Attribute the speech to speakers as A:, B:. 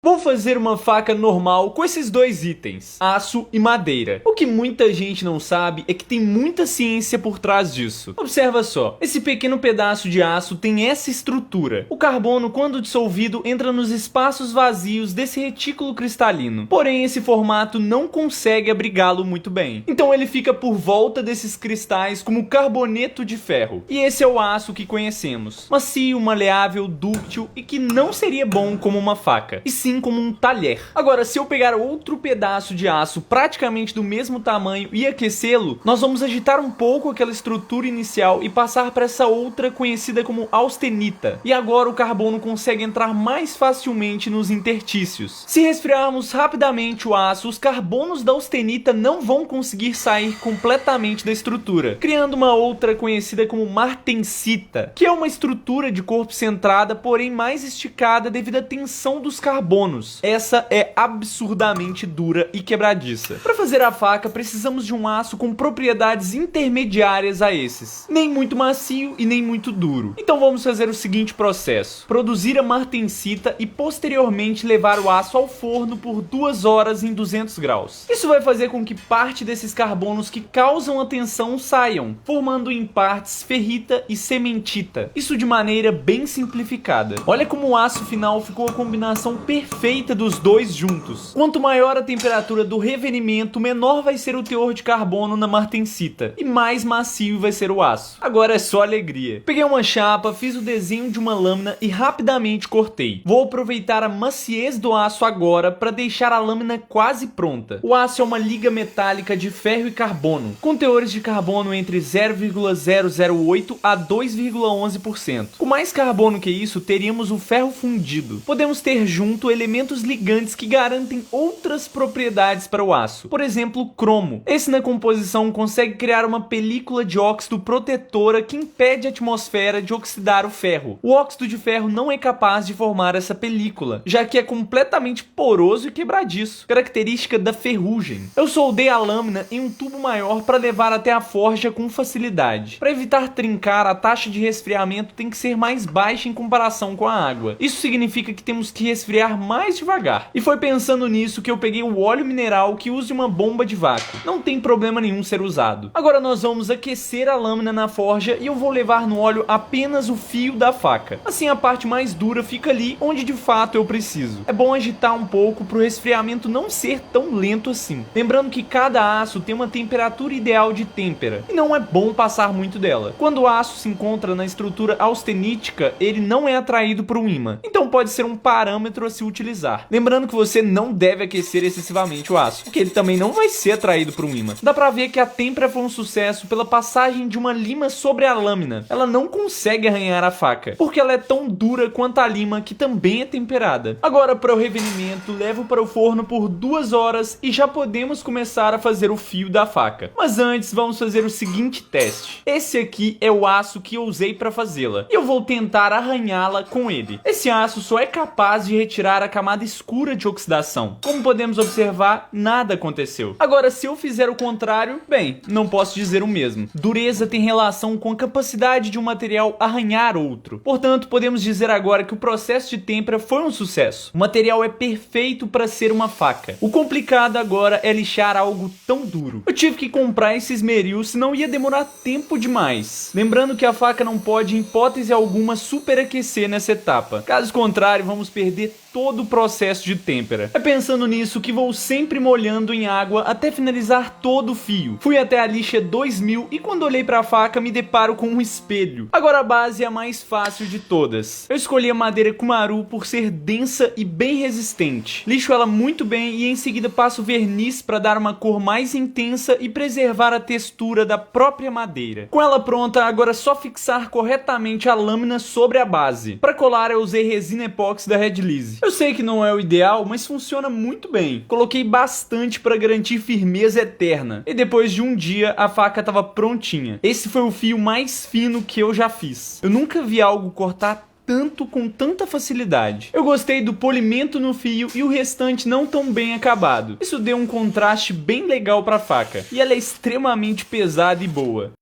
A: Vou fazer uma faca normal com esses dois itens, aço e madeira. O que muita gente não sabe é que tem muita ciência por trás disso. Observa só, esse pequeno pedaço de aço tem essa estrutura. O carbono, quando dissolvido, entra nos espaços vazios desse retículo cristalino. Porém, esse formato não consegue abrigá-lo muito bem. Então ele fica por volta desses cristais como carboneto de ferro. E esse é o aço que conhecemos. Macio, maleável, dúctil e que não seria bom como uma faca, e sim como um talher. Agora, se eu pegar outro pedaço de aço praticamente do mesmo tamanho e aquecê-lo, nós vamos agitar um pouco aquela estrutura inicial e passar para essa outra conhecida como austenita. E agora o carbono consegue entrar mais facilmente nos interstícios. Se resfriarmos rapidamente o aço, os carbonos da austenita não vão conseguir sair completamente da estrutura, criando uma outra conhecida como martensita, que é uma estrutura de corpo centrada, porém mais esticada devido à tensão dos carbonos. Essa é absurdamente dura e quebradiça. Para fazer a faca, precisamos de um aço com propriedades intermediárias a esses, nem muito macio e nem muito duro. Então vamos fazer o seguinte processo: produzir a martensita e posteriormente levar o aço ao forno por 2 horas em 200 graus. Isso vai fazer com que parte desses carbonos que causam a tensão saiam, formando em partes ferrita e cementita. Isso de maneira bem simplificada. Olha como o aço final ficou a combinação perfeita dos dois juntos. Quanto maior a temperatura do revenimento, menor vai ser o teor de carbono na martensita e mais macio vai ser o aço. Agora é só alegria. Peguei uma chapa, fiz o desenho de uma lâmina e rapidamente cortei. Vou aproveitar a maciez do aço agora para deixar a lâmina quase pronta. O aço é uma liga metálica de ferro e carbono, com teores de carbono entre 0,008 a 2,11%. Com mais carbono que isso, teríamos o ferro fundido. Podemos ter junto elementos ligantes que garantem outras propriedades para o aço. Por exemplo, o cromo. Esse na composição consegue criar uma película de óxido protetora que impede a atmosfera de oxidar o ferro. O óxido de ferro não é capaz de formar essa película, já que é completamente poroso e quebradiço, característica da ferrugem. Eu soldei a lâmina em um tubo maior para levar até a forja com facilidade. Para evitar trincar, a taxa de resfriamento tem que ser mais baixa em comparação com a água. Isso significa que temos que resfriar mais devagar. E foi pensando nisso que eu peguei o óleo mineral que usa uma bomba de vácuo. Não tem problema nenhum ser usado. Agora nós vamos aquecer a lâmina na forja e eu vou levar no óleo apenas o fio da faca. Assim a parte mais dura fica ali onde de fato eu preciso. É bom agitar um pouco para o resfriamento não ser tão lento assim. Lembrando que cada aço tem uma temperatura ideal de têmpera e não é bom passar muito dela. Quando o aço se encontra na estrutura austenítica, ele não é atraído por um ímã. Então pode ser um parâmetro a se utilizar. Lembrando que você não deve aquecer excessivamente o aço, porque ele também não vai ser atraído por um ímã. Dá pra ver que a têmpera foi um sucesso pela passagem de uma lima sobre a lâmina. Ela não consegue arranhar a faca, porque ela é tão dura quanto a lima, que também é temperada. Agora, para o revenimento, levo para o forno por 2 horas e já podemos começar a fazer o fio da faca. Mas antes, vamos fazer o seguinte teste. Esse aqui é o aço que eu usei para fazê-la, e eu vou tentar arranhá-la com ele. Esse aço só é capaz de retirar a camada escura de oxidação. Como podemos observar, nada aconteceu. Agora, se eu fizer o contrário, bem, não posso dizer o mesmo. Dureza tem relação com a capacidade de um material arranhar outro. Portanto, podemos dizer agora que o processo de têmpera foi um sucesso. O material é perfeito para ser uma faca. O complicado agora é lixar algo tão duro. Eu tive que comprar esse esmeril, senão ia demorar tempo demais. Lembrando que a faca não pode, em hipótese alguma, superaquecer nessa etapa. Caso contrário, vamos perder todo o processo de têmpera. É pensando nisso que vou sempre molhando em água até finalizar todo o fio. Fui até a lixa 2000 e quando olhei para a faca me deparo com um espelho. Agora a base é a mais fácil de todas. Eu escolhi a madeira Kumaru por ser densa e bem resistente. Lixo ela muito bem e em seguida passo verniz para dar uma cor mais intensa e preservar a textura da própria madeira. Com ela pronta, agora é só fixar corretamente a lâmina sobre a base. Para colar eu usei resina epóxi da Red Lease. Eu sei que não é o ideal, mas funciona muito bem. Coloquei bastante para garantir firmeza eterna. E depois de um dia, a faca estava prontinha. Esse foi o fio mais fino que eu já fiz. Eu nunca vi algo cortar tanto com tanta facilidade. Eu gostei do polimento no fio e o restante não tão bem acabado. Isso deu um contraste bem legal para a faca. E ela é extremamente pesada e boa.